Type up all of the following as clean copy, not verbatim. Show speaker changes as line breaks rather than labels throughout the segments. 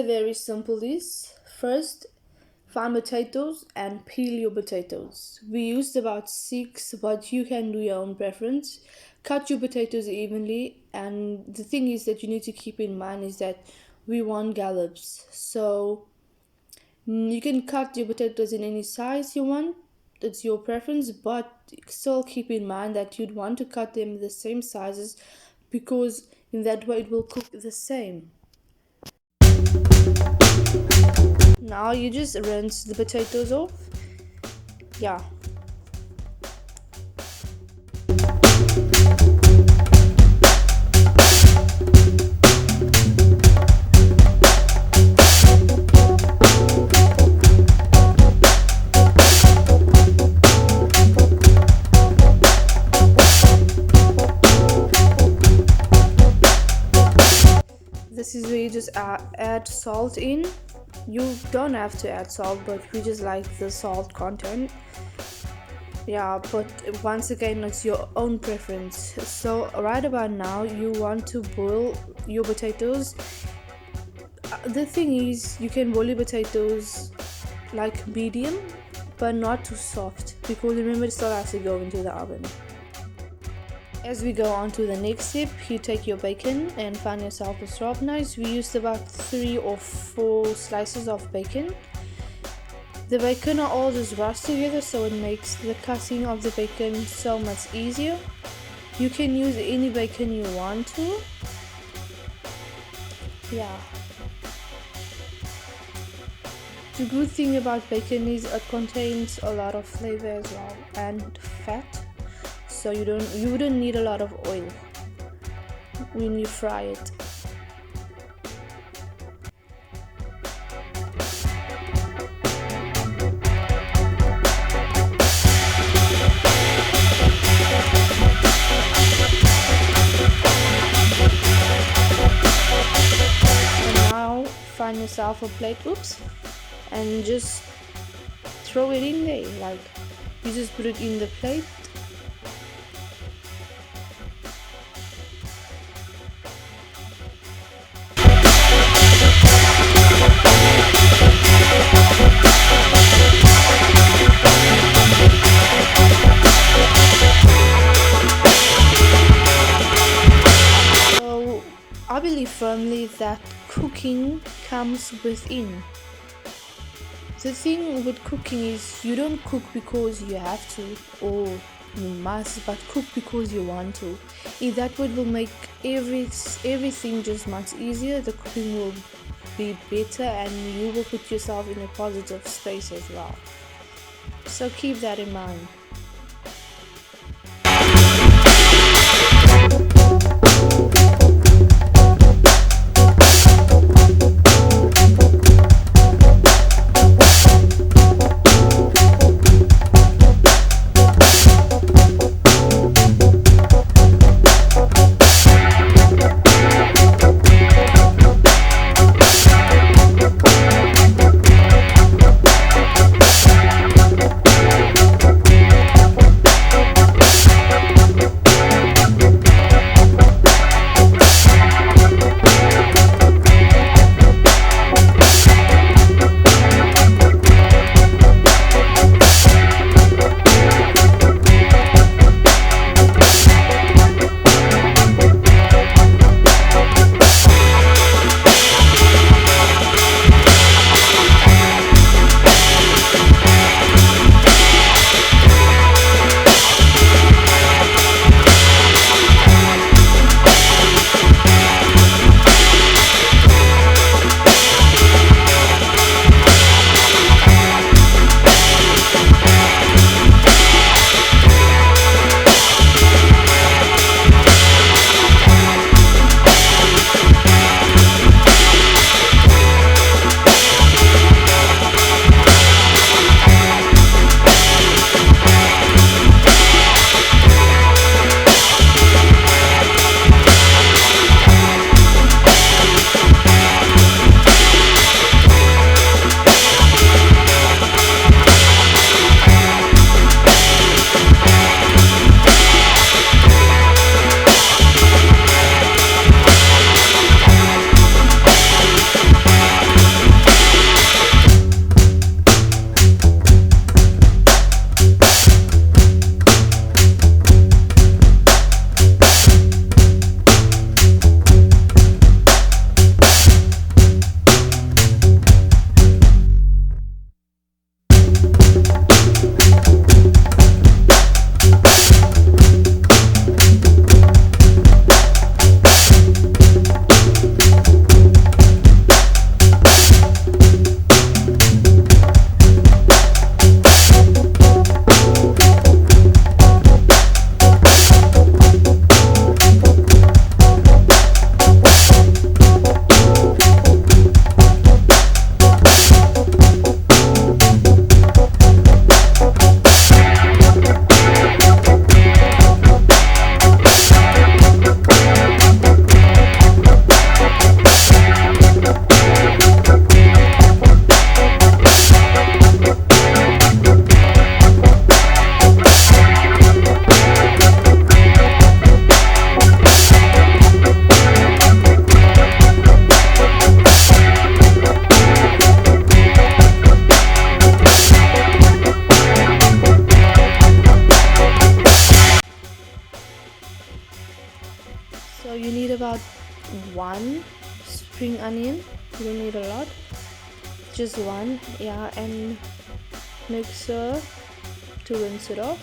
very simple is first find potatoes and peel your potatoes. We used about six, but you can do your own preference. Cut your potatoes evenly, and the thing is that you need to keep in mind is that we want scallops. So you can cut your potatoes in any size you want. It's your preference, but still keep in mind that you'd want to cut them the same sizes because in that way it will cook the same. Now you just rinse the potatoes off. Yeah. This is where you just add salt in. You don't have to add salt, but we just like the salt content. Yeah, but once again, it's your own preference. So right about now, you want to boil your potatoes. The thing is, you can boil your potatoes like medium, but not too soft, because remember it still has to go into the oven. As we go on to the next step, you take your bacon and find yourself a sharp knife. We used about 3 or 4 slices of bacon. The bacon are all just rushed together, so it makes the cutting of the bacon so much easier. You can use any bacon you want to. Yeah. The good thing about bacon is it contains a lot of flavor as well and fat. So you wouldn't need a lot of oil when you fry it. And now find yourself a plate, and just throw it in there. Like you just put it in the plate. I believe firmly that cooking comes within. The thing with cooking is you don't cook because you have to or you must, but cook because you want to. In that way, it will make everything just much easier. The cooking will be better and you will put yourself in a positive space as well. So keep that in mind. about 1 spring onion. You don't need a lot, just 1. Yeah, and mixer to rinse it off.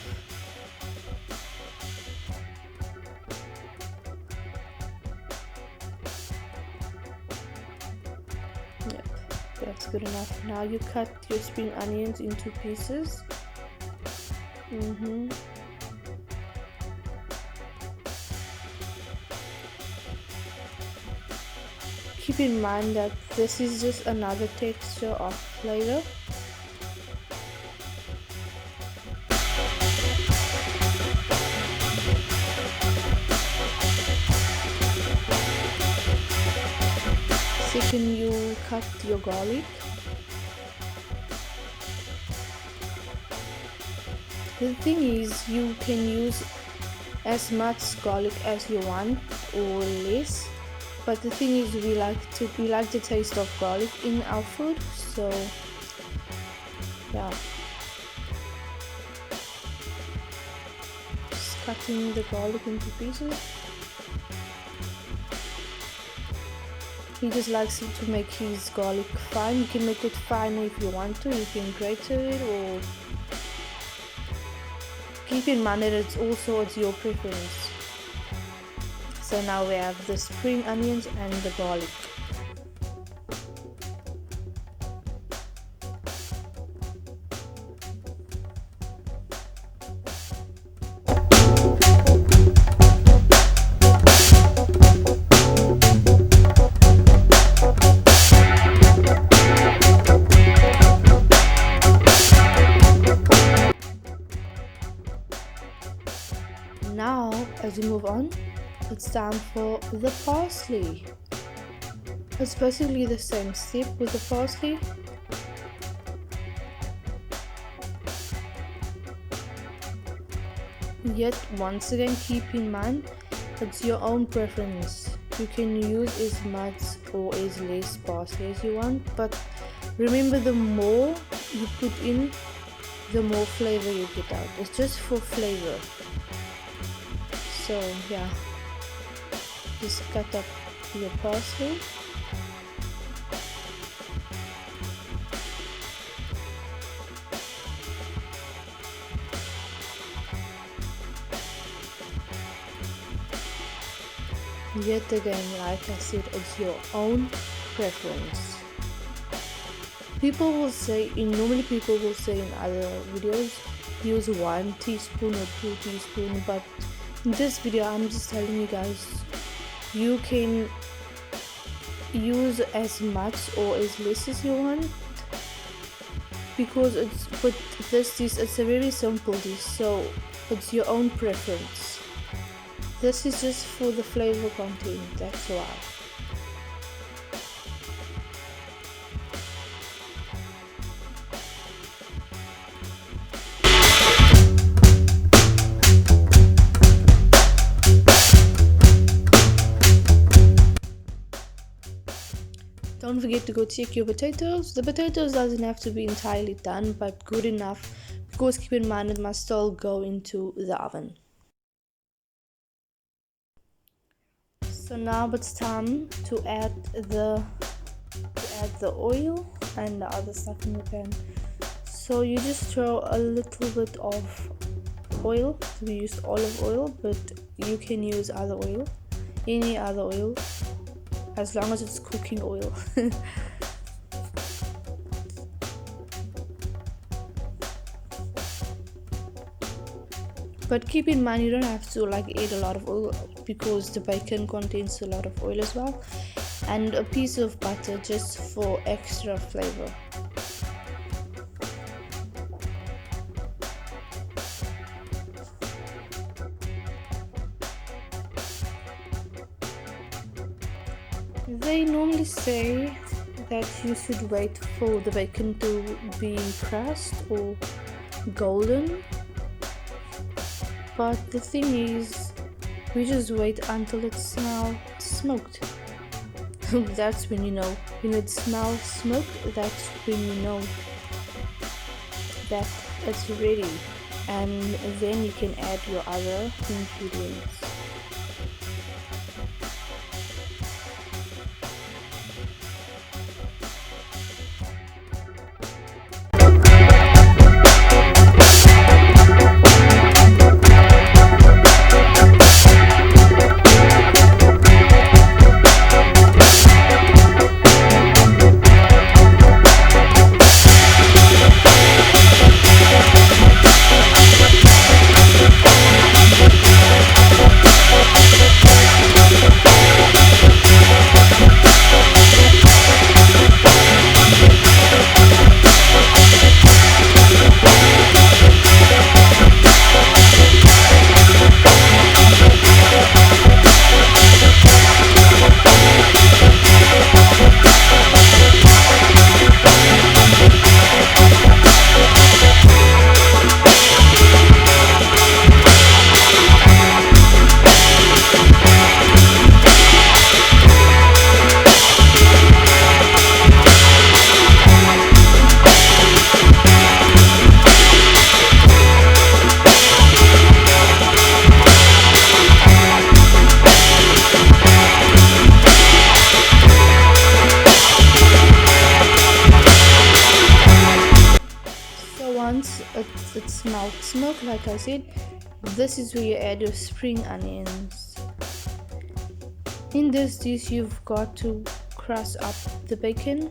Yep, that's good enough. Now you cut your spring onions into pieces. Keep in mind that this is just another texture of flavor. Second, you cut your garlic. The thing is, you can use as much garlic as you want or less, but the thing is, we like the taste of garlic in our food, so yeah. Just cutting the garlic into pieces. He just likes to make his garlic fine. You can make it finer if you want to. You can grate it, or keep in mind that it's your preference. So now we have the spring onions and the garlic. Now, as we move on, it's time for the parsley. It's basically the same step with the parsley. Yet, once again, keep in mind, it's your own preference. You can use as much or as less parsley as you want, but remember, the more you put in, the more flavor you get out. It's just for flavor. So yeah, just cut up your parsley. Yet again, like I said, it's your own preference. Normally people will say in other videos, use 1 teaspoon or 2 teaspoon, but in this video I'm just telling you guys, you can use as much or as less as you want, because it's a very simple dish, so it's your own preference. This is just for the flavor content, that's why. Don't forget to go check your potatoes. The potatoes doesn't have to be entirely done, but good enough, because keep in mind it must still go into the oven. So now it's time to add the oil and the other stuff in the pan. So you just throw a little bit of oil. We used olive oil, but you can use other oil, any other oil, as long as it's cooking oil. But keep in mind, you don't have to add a lot of oil, because the bacon contains a lot of oil as well, and a piece of butter just for extra flavor. They normally say that you should wait for the bacon to be crushed or golden, but the thing is, we just wait until it's now smoked. That's when you know. When it smells smoked, that's when you know that it's ready, and then you can add your other ingredients. once it smells smoke, like I said, this is where you add your spring onions. In this dish, you've got to crust up the bacon.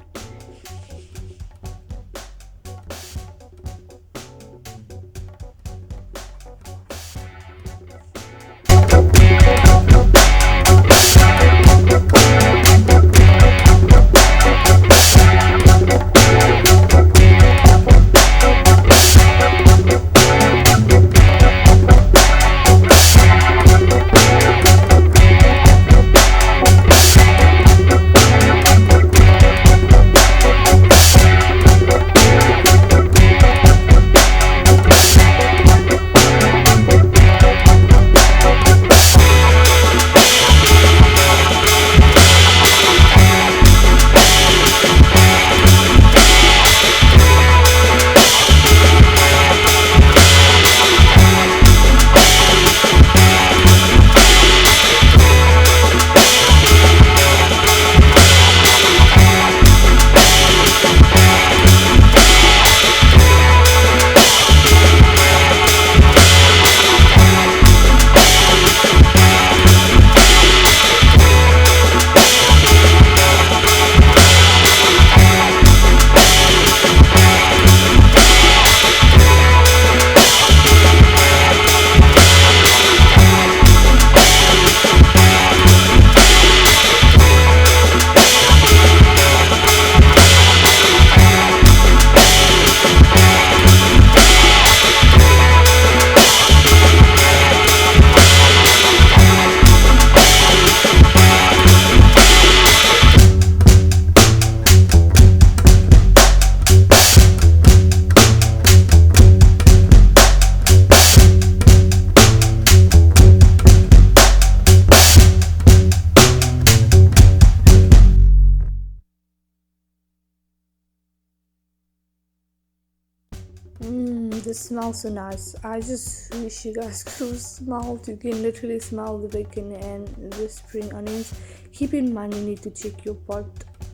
This smells so nice. I just wish you guys could smell. You can literally smell the bacon and the spring onions. Keep in mind you need to check your pot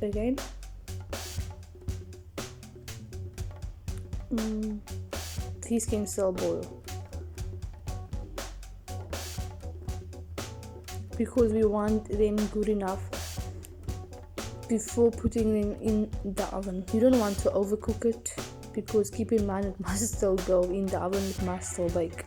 again. These can still boil because we want them good enough before putting them in the oven. You don't want to overcook it, because keep in mind it must still go in the oven, it must still bake.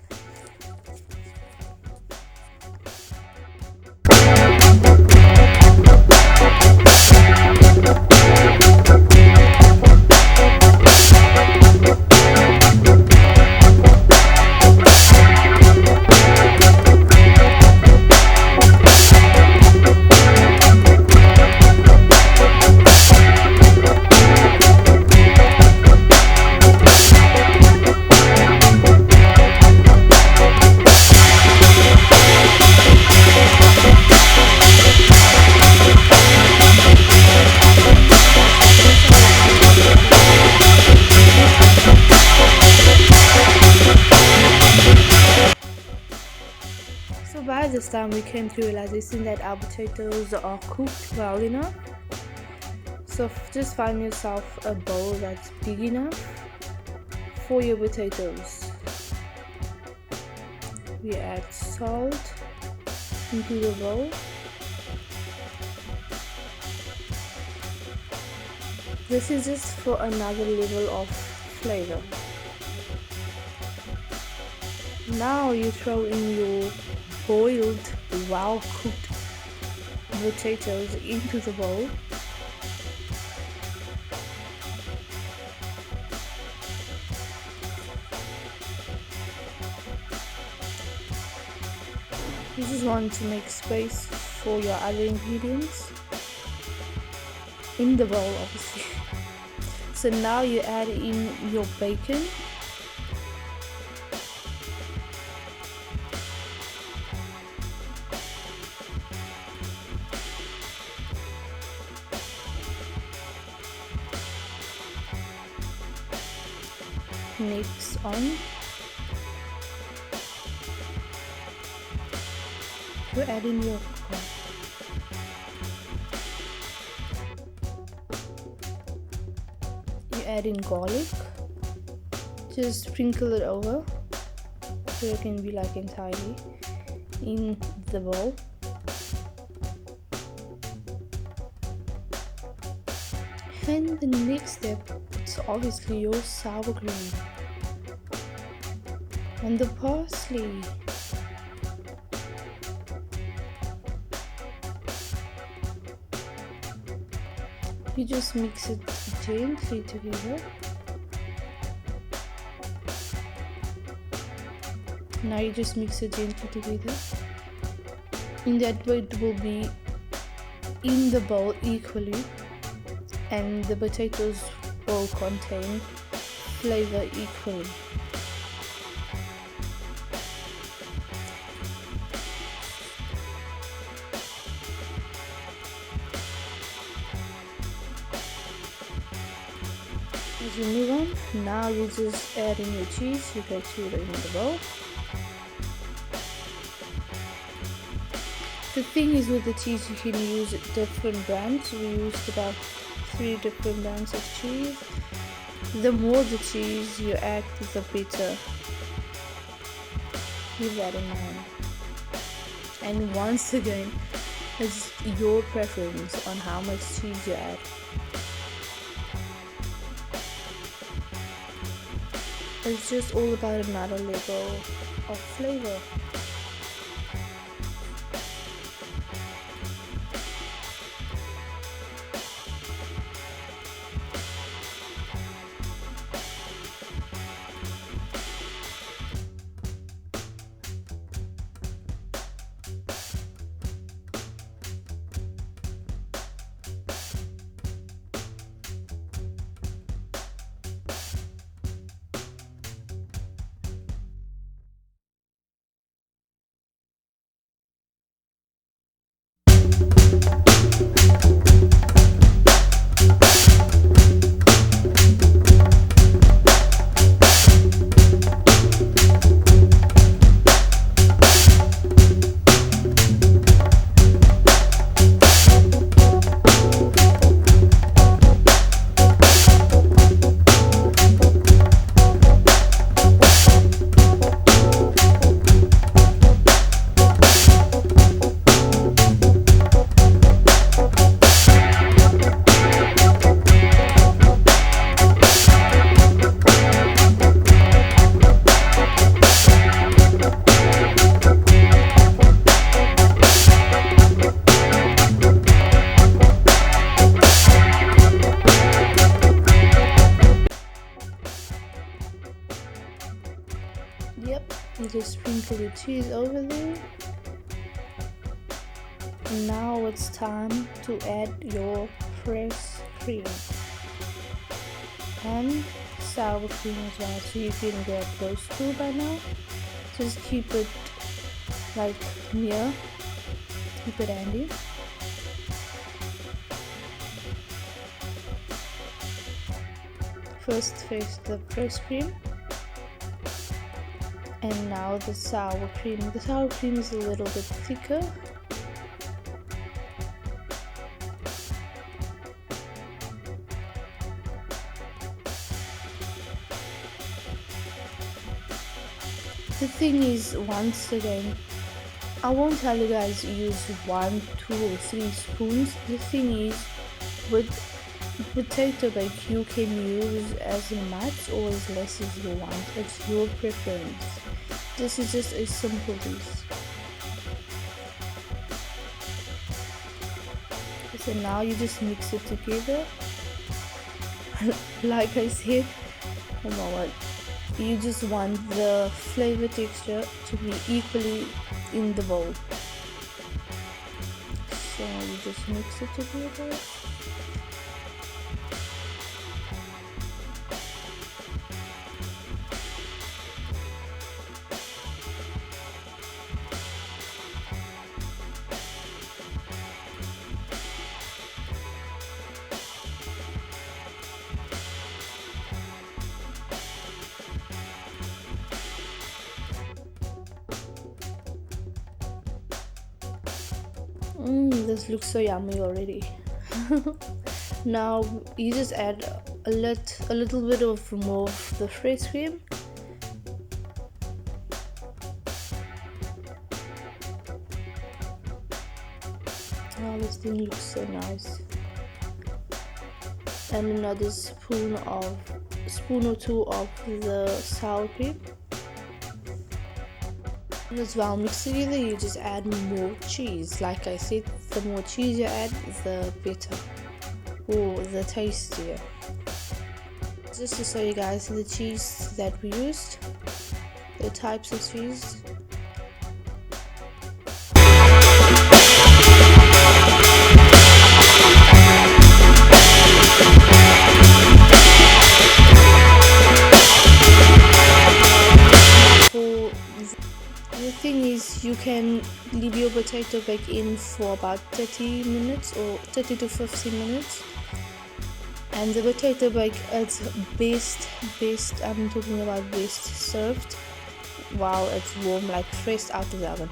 So by this time we came to realization that our potatoes are cooked well enough. So just find yourself a bowl that's big enough for your potatoes. We add salt into the bowl. This is just for another level of flavor. Now you throw in your boiled, well cooked potatoes into the bowl. You just want to make space for your other ingredients in the bowl, obviously. So now you add in your bacon. Mix on. You add in your corn. You add in garlic. Just sprinkle it over so it can be like entirely in the bowl. And the next step, it's obviously your sour cream and the parsley. You just mix it gently together. Now you just mix it gently together. In that way it will be in the bowl equally, and the potatoes will contain flavor equally. As you move on, now you just add in your cheese. You get it in the bowl. The thing is, with the cheese you can use different brands. We used about 3 different brands of cheese. The more the cheese you add, the better. Keep that in mind. And once again, it's your preference on how much cheese you add. It's just all about another level of flavor. Yep, you just sprinkle the cheese over there. And now it's time to add your fresh cream and sour cream as well. So you can get those two by now. Just keep it like near, keep it handy. First face the fresh cream, and now the sour cream. The sour cream is a little bit thicker. The thing is, once again, I won't tell you guys use 1, 2 or 3 spoons. The thing is, with potato bake you can use as much or as less as you want. It's your preference. This is just a simple dish. So now you just mix it together. Like I said, oh my god, you just want the flavor texture to be equally in the bowl. So you just mix it together. This looks so yummy already. Now you just add a little bit of remove the fresh cream. Oh, this thing looks so nice. And another spoon or two of the sour cream. And as well, mix together, you just add more cheese. Like I said, the more cheese you add, the better, or the tastier. Just to show you guys the cheese that we used, the types of cheese. The thing is, you can leave your potato bake in for about 30 minutes or 30 to 15 minutes. And the potato bake is best, I'm talking about best served while it's warm, like fresh out of the oven.